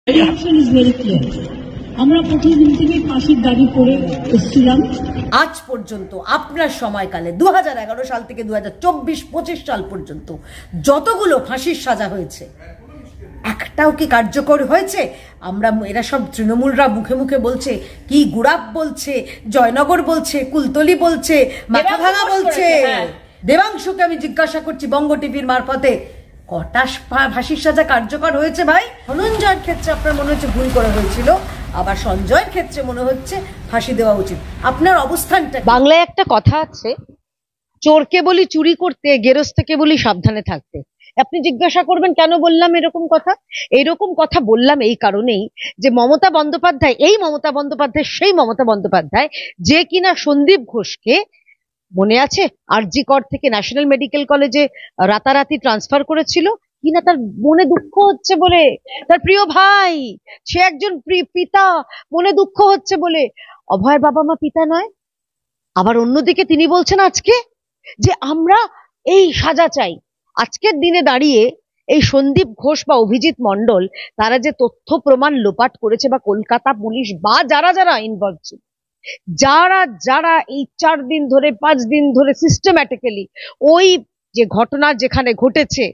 Action is very clear. আমরা প্রথম দিন থেকে ফাঁসির দাবি করে এসেছিলাম। আজ পর্যন্ত আপনার সময়কালে 2011 সাল থেকে 2024-25 সাল পর্যন্ত যতগুলো ফাঁসির সাজা হয়েছে একটাও কি কার্যকর হয়েছে? আমরা এরা সব তৃণমূলরা মুখে মুখে বলছে, কি গুড়াপ বলছে, জয়নগর বলছে, কুলতলি বলছে, মাথাভাঙা বলছে। দেবাংশুকে আমি জিজ্ঞাসা করছি বঙ্গ টিভির মারফতে, কটা ফাঁসির সাজা কার্যকর হয়েছে ভাই? ধনঞ্জয়ের ক্ষেত্রে আপনার মনে হচ্ছে ভুল করে হয়েছিল, আবার সঞ্জয়ের ক্ষেত্রে মনে হচ্ছে ফাঁসি দেওয়া উচিত। আপনার অবস্থানটা? বাংলায় একটা কথা আছে, চোরকে বলি চুরি করতে, গেরস্তেকে বলি সাবধানে থাকতে। আপনি জিজ্ঞাসা করবেন কেন বললাম এরকম কথা? এইরকম কথা বললাম এই কারণেই যে মমতা বন্দ্যোপাধ্যায়, এই মমতা বন্দ্যোপাধ্যায় সেই মমতা বন্দ্যোপাধ্যায় যে কিনা সন্দীপ ঘোষকে, মনে আছে, আরজি কর থেকে ন্যাশনাল মেডিকেল কলেজে রাতারাতি ট্রান্সফার করেছিল কিনা, তার মনে দুঃখ হচ্ছে বলে, তার প্রিয় ভাই, সে একজন পিতা, মনে দুঃখ হচ্ছে বলে। অভয়ের বাবা মা পিতা নয়? আবার অন্যদিকে তিনি বলছেন আজকে যে আমরা এই সাজা চাই। আজকের দিনে দাঁড়িয়ে এই সন্দীপ ঘোষ বা অভিজিৎ মন্ডল, তারা যে তথ্য প্রমাণ লোপাট করেছে, বা কলকাতা পুলিশ বা যারা যারা ইনভলভ ছিল, যারা যারা এই 4 দিন ধরে 5 দিন ধরে সিস্টেম্যাটিক্যালি ওই যে ঘটনা যেখানে ঘটেছে,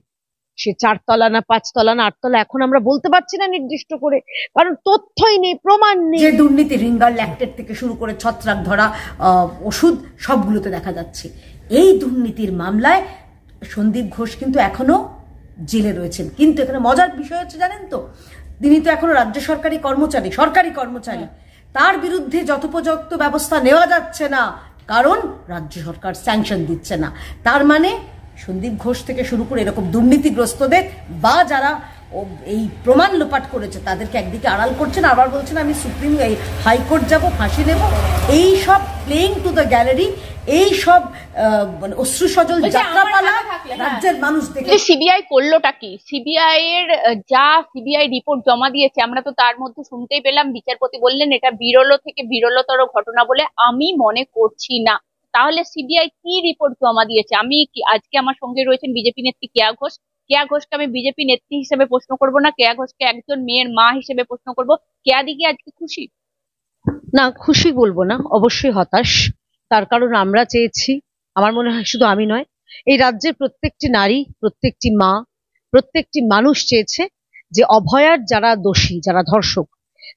সে 4 তলা না 5 তলা না 8 তলা এখন আমরা বলতে পারছি না নির্দিষ্ট করে, কারণ তথ্যই নেই, প্রমাণ নেই। যে দুর্নীতি, রিঙ্গার ল্যাকটেট থেকে শুরু করে ছত্রাক ধরা ওষুধ সবগুলোতে দেখা যাচ্ছে। এই দুর্নীতির মামলায় সন্দীপ ঘোষ কিন্তু এখনো জেলে রয়েছেন। কিন্তু এখানে মজার বিষয় হচ্ছে জানেন তো, তিনি তো এখনো রাজ্য সরকারি কর্মচারী। তার বিরুদ্ধে যথোপযুক্ত ব্যবস্থা নেওয়া যাচ্ছে না, কারণ রাজ্য সরকার স্যাংশন দিচ্ছে না। তার মানে সন্দীপ ঘোষ থেকে শুরু করে এরকম দুর্নীতিগ্রস্তদের বা যারা এই প্রমাণ লোপাট করেছে তাদেরকে একদিকে আড়াল করছেন, আবার বলছেন আমি সুপ্রিম হাইকোর্ট যাব, ফাঁসি নেব। এই সব প্লেইং টু দ্য গ্যালারি, এই সব মানে অশ্রু সজল যাত্রাপালা রাজ্যের মানুষ দেখে। সিবিআই করলোটা কি? সিবিআই এর যা সিবিআই রিপোর্ট জমা দিয়েছে, আমরা তো তার মধ্যে শুনতেই পেলাম বিচারপতি বললেন এটা বিরল থেকে বিরলতর ঘটনা বলে আমি মনে করছি না। তাহলে সিবিআই কি রিপোর্ট জমা দিয়েছে? আমি আজকে আমার সঙ্গে রয়েছেন বিজেপি নেত্রী কেয়া ঘোষ। কেয়া ঘোষকে আমি বিজেপি নেত্রী হিসেবে প্রশ্ন করব না, কেয়া ঘোষকে একজন মেয়ের মা হিসেবে প্রশ্ন করব। কেয়া দিকে আজকে খুশি? না, খুশি বলবো না, অবশ্যই হতাশ। তার কারণ আমরা চেয়েছি, আমার মনে হয় শুধু আমি নয়, এই রাজ্যের প্রত্যেকটি নারী, প্রত্যেকটি মা, প্রত্যেকটি মানুষ চেয়েছে যে অভয়ার যারা দোষী, যারা ধর্ষক,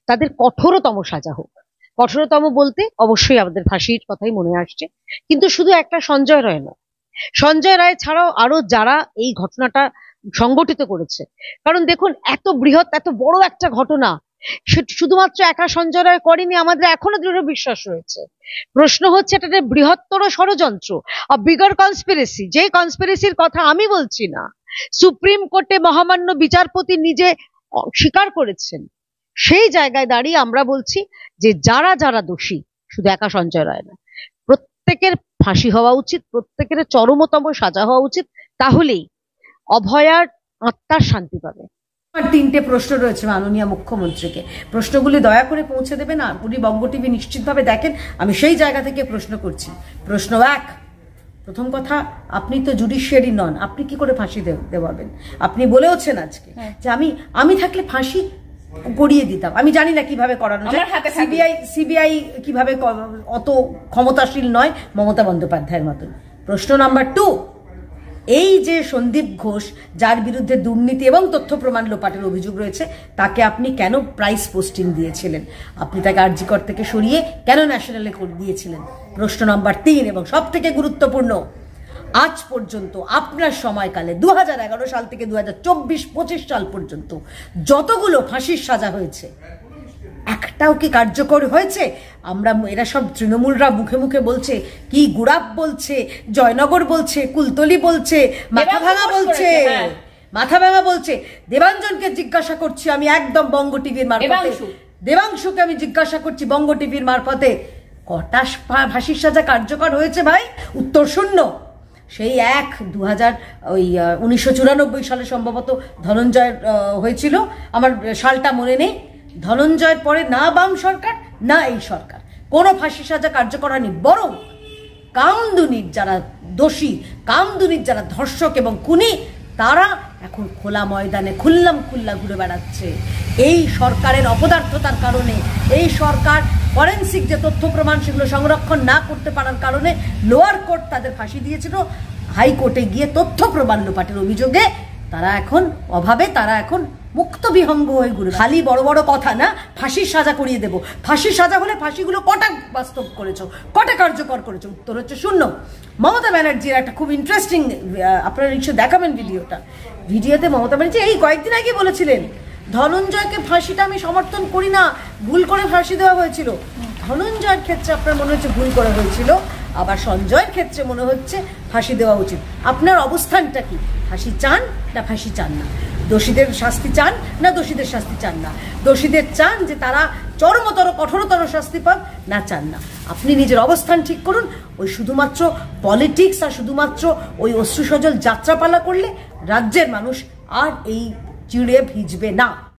তাদের কঠোরতম সাজা হোক। কঠোরতম বলতে অবশ্যই আমাদের ফাঁসির কথাই মনে আসছে, কিন্তু শুধু একটা সঞ্জয় রায় নয়, সঞ্জয় রায় ছাড়াও আরো যারা এই ঘটনাটা সংগঠিত করেছে। কারণ দেখুন, এত বৃহৎ, এত বড় একটা ঘটনা শুধুমাত্র একা সঞ্জয় রায় করেনি, আমাদের এখনো দৃঢ় বিশ্বাস রয়েছে। প্রশ্ন হচ্ছে এটা বৃহত্তর ষড়যন্ত্র, বিগার কনস্পিরেসি, যে কনস্পিরেসির কথা আমি বলছি না, সুপ্রিম কোর্টে মহামান্য বিচারপতি নিজে স্বীকার করেছেন। সেই জায়গায় দাঁড়িয়ে আমরা বলছি যে যারা যারা দোষী, শুধু একা সঞ্জয় রায় না, প্রত্যেকের ফাঁসি হওয়া উচিত, প্রত্যেকের চরমতম সাজা হওয়া উচিত। তাহলেই অভয়ার আত্মার শান্তি পাবে। আমার 3টে প্রশ্ন রয়েছে মাননীয় মুখ্যমন্ত্রীকে, প্রশ্নগুলি দয়া করে পৌঁছে দেবেন। পুরী বঙ্গ টিভি নিশ্চিতভাবে দেখেন, আমি সেই জায়গা থেকে প্রশ্ন করছি। প্রশ্ন 1, প্রথম কথা, আপনি তো জুডিশিয়ারি নন, আপনি কি করে ফাঁসি দেওয়াবেন? আপনি বলেওছেন আজকে যে আমি থাকলে ফাঁসি করিয়ে দিতাম। আমি জানি না কিভাবে করানো যায়, সিবিআই কিভাবে, অত ক্ষমতাশীল নয় মমতা বন্দ্যোপাধ্যায়ের মতন। প্রশ্ন নাম্বার 2, এই যে সন্দীপ ঘোষ, যার বিরুদ্ধে দুর্নীতি এবং তথ্য প্রমাণ লোপাটের অভিযোগ রয়েছে, তাকে আপনি কেন প্রাইস পোস্টিং দিয়েছিলেন? আপনি তাকে আরজি কর থেকে সরিয়ে কেন ন্যাশনালে দিয়েছিলেন? প্রশ্ন নাম্বার 3 এবং সব থেকে গুরুত্বপূর্ণ, আজ পর্যন্ত আপনার সময়কালে 2011 সাল থেকে 2024-25 সাল পর্যন্ত যতগুলো ফাঁসির সাজা হয়েছে একটাও কি কার্যকর হয়েছে? আমরা এরা সব তৃণমূলরা মুখে মুখে বলছে, কি গুড়াপ বলছে, জয়নগর বলছে, কুলতলি বলছে, মাথাভাঙা বলছে। দেবাঞ্জনকে জিজ্ঞাসা করছি আমি একদম বঙ্গ টিভির মারফতে, দেবাংশুকে আমি জিজ্ঞাসা করছি বঙ্গ টিভির মারফতে, কটা ফাঁসির সাজা কার্যকর হয়েছে ভাই? উত্তর শূন্য। সেই 1994 সালে সম্ভবত ধনঞ্জয়ের হয়েছিল, আমার সালটা মনে নেই। ধনঞ্জয়ের পরে না বাম সরকার না এই সরকার কোনো ফাঁসি সাজা কার্যকর হয়নি, বরং কামদুনির যারা দোষী, কামদুনির যারা ধর্ষক এবং খুনি, তারা এখন খোলা ময়দানে খুল্লাম খুল্লা ঘুরে বেড়াচ্ছে। এই সরকারের অপদার্থতার কারণে, এই সরকার ফরেন্সিক যে তথ্য প্রমাণ সেগুলো সংরক্ষণ না করতে পারার কারণে লোয়ার কোর্ট তাদের ফাঁসি দিয়েছিল। হাইকোর্টে গিয়ে তথ্য প্রমাণ লোপাটের অভিযোগে তারা এখন মুক্ত বিহঙ্গ হয়ে ঘুরে। খালি বড় বড় কথা না, ফাঁসির সাজা করিয়ে দেব। ফাঁসির সাজা হলে ফাঁসিগুলো কটা বাস্তব করেছো, কটা কার্যকর করেছো? উত্তর হচ্ছে শূন্য। মমতা ব্যানার্জির একটা খুব ইন্টারেস্টিং, আপনারা নিশ্চয় দেখাবেন ভিডিওটা। ভিডিওতে মমতা ব্যানার্জি এই কয়েকদিন আগে বলেছিলেন ধনঞ্জয়কে ফাঁসিটা আমি সমর্থন করি না, ভুল করে ফাঁসি দেওয়া হয়েছিল। ধনঞ্জয়ের ক্ষেত্রে আপনার মনে হচ্ছে ভুল করা হয়েছিল, আবার সঞ্জয়ের ক্ষেত্রে মনে হচ্ছে ফাঁসি দেওয়া উচিত। আপনার অবস্থানটা কি? ফাঁসি চান না ফাঁসি চান না? দোষীদের শাস্তি চান না দোষীদের শাস্তি চান না? দোষীদের চান যে তারা চরমতর কঠোরতর শাস্তি পাক, না চান না? আপনি নিজের অবস্থান ঠিক করুন। ওই শুধুমাত্র পলিটিক্স আর শুধুমাত্র ওই অশ্রুসজল যাত্রাপালা করলে রাজ্যের মানুষ আর এই চিড়ে ভিজবে না।